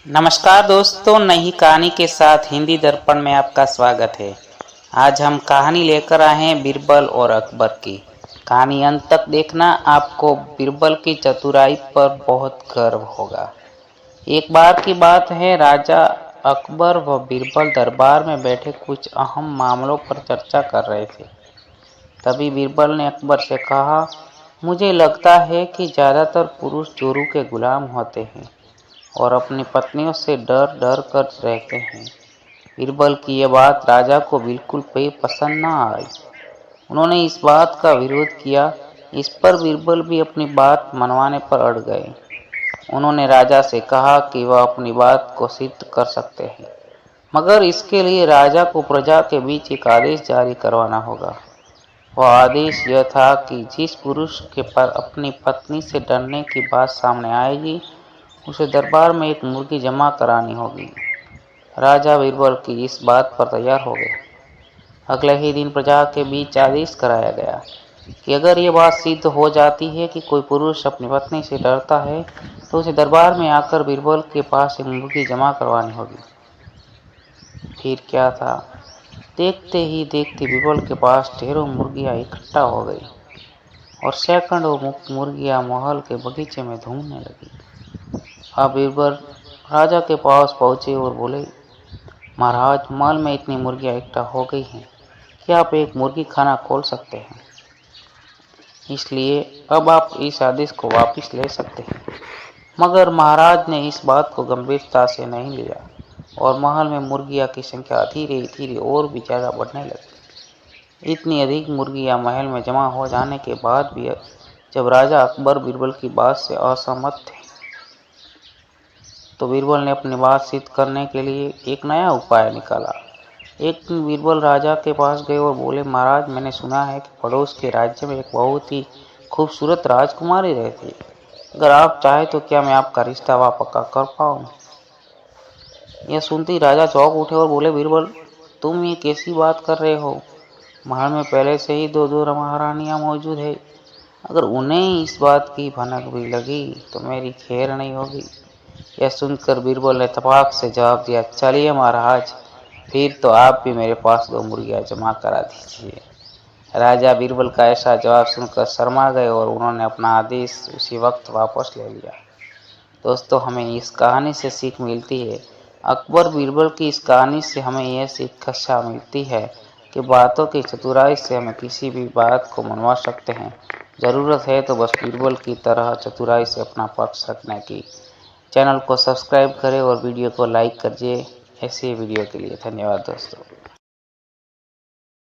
नमस्कार दोस्तों, नई कहानी के साथ हिंदी दर्पण में आपका स्वागत है। आज हम कहानी लेकर आए हैं बीरबल और अकबर की। कहानी अंत तक देखना, आपको बीरबल की चतुराई पर बहुत गर्व होगा। एक बार की बात है, राजा अकबर व बीरबल दरबार में बैठे कुछ अहम मामलों पर चर्चा कर रहे थे। तभी बीरबल ने अकबर से कहा, मुझे लगता है कि ज़्यादातर पुरुष जोरू के गुलाम होते हैं और अपनी पत्नियों से डर डर कर रहते हैं। बीरबल की यह बात राजा को बिल्कुल भी पसंद न आई। उन्होंने इस बात का विरोध किया। इस पर बीरबल भी अपनी बात मनवाने पर अड़ गए। उन्होंने राजा से कहा कि वह अपनी बात को सिद्ध कर सकते हैं, मगर इसके लिए राजा को प्रजा के बीच एक आदेश जारी करवाना होगा। वह आदेश यह था कि जिस पुरुष के पर अपनी पत्नी से डरने की बात सामने आएगी, उसे दरबार में एक मुर्गी जमा करानी होगी। राजा बीरबल की इस बात पर तैयार हो गए। अगले ही दिन प्रजा के बीच आदेश कराया गया कि अगर ये बात सिद्ध हो जाती है कि कोई पुरुष अपनी पत्नी से डरता है, तो उसे दरबार में आकर बीरबल के पास एक मुर्गी जमा करवानी होगी। फिर क्या था, देखते ही देखते बीरबल के पास ढेरों मुर्गियां इकट्ठा हो गई और सैकड़ों मुर्गियां महल के बगीचे में घूमने लगी। अब बीरबल राजा के पास पहुंचे और बोले, महाराज, महल में इतनी मुर्गियां इकट्ठा हो गई हैं कि आप एक मुर्गी खाना खोल सकते हैं, इसलिए अब आप इस आदेश को वापस ले सकते हैं। मगर महाराज ने इस बात को गंभीरता से नहीं लिया और महल में मुर्गियां की संख्या धीरे धीरे और भी ज़्यादा बढ़ने लगी। इतनी अधिक मुर्गियां महल में जमा हो जाने के बाद भी जब राजा अकबर बीरबल की बात से असहमत थे, तो बीरबल ने अपनी बात सिद्ध करने के लिए एक नया उपाय निकाला। एक दिन बीरबल राजा के पास गए और बोले, महाराज, मैंने सुना है कि पड़ोस के राज्य में एक बहुत ही खूबसूरत राजकुमारी रहती है। अगर आप चाहें तो क्या मैं आपका रिश्ता वहाँ पक्का कर पाऊँ? यह सुनते ही राजा चौंक उठे और बोले, बीरबल, तुम ये कैसी बात कर रहे हो? महल में पहले से ही दो महारानियाँ मौजूद है। अगर उन्हें इस बात की भनक भी लगी तो मेरी खैर नहीं होगी। यह सुनकर बीरबल ने तपाक से जवाब दिया, चलिए महाराज, फिर तो आप भी मेरे पास 2 मुर्गियां जमा करा दीजिए। राजा बीरबल का ऐसा जवाब सुनकर शर्मा गए और उन्होंने अपना आदेश उसी वक्त वापस ले लिया। दोस्तों, हमें इस कहानी से सीख मिलती है। अकबर बीरबल की इस कहानी से हमें यह शिक्षा मिलती है कि बातों की चतुराई से हमें किसी भी बात को मनवा सकते हैं। ज़रूरत है तो बस बीरबल की तरह चतुराई से अपना पक्ष रखने की। चैनल को सब्सक्राइब करें और वीडियो को लाइक करिए। ऐसे वीडियो के लिए धन्यवाद दोस्तों।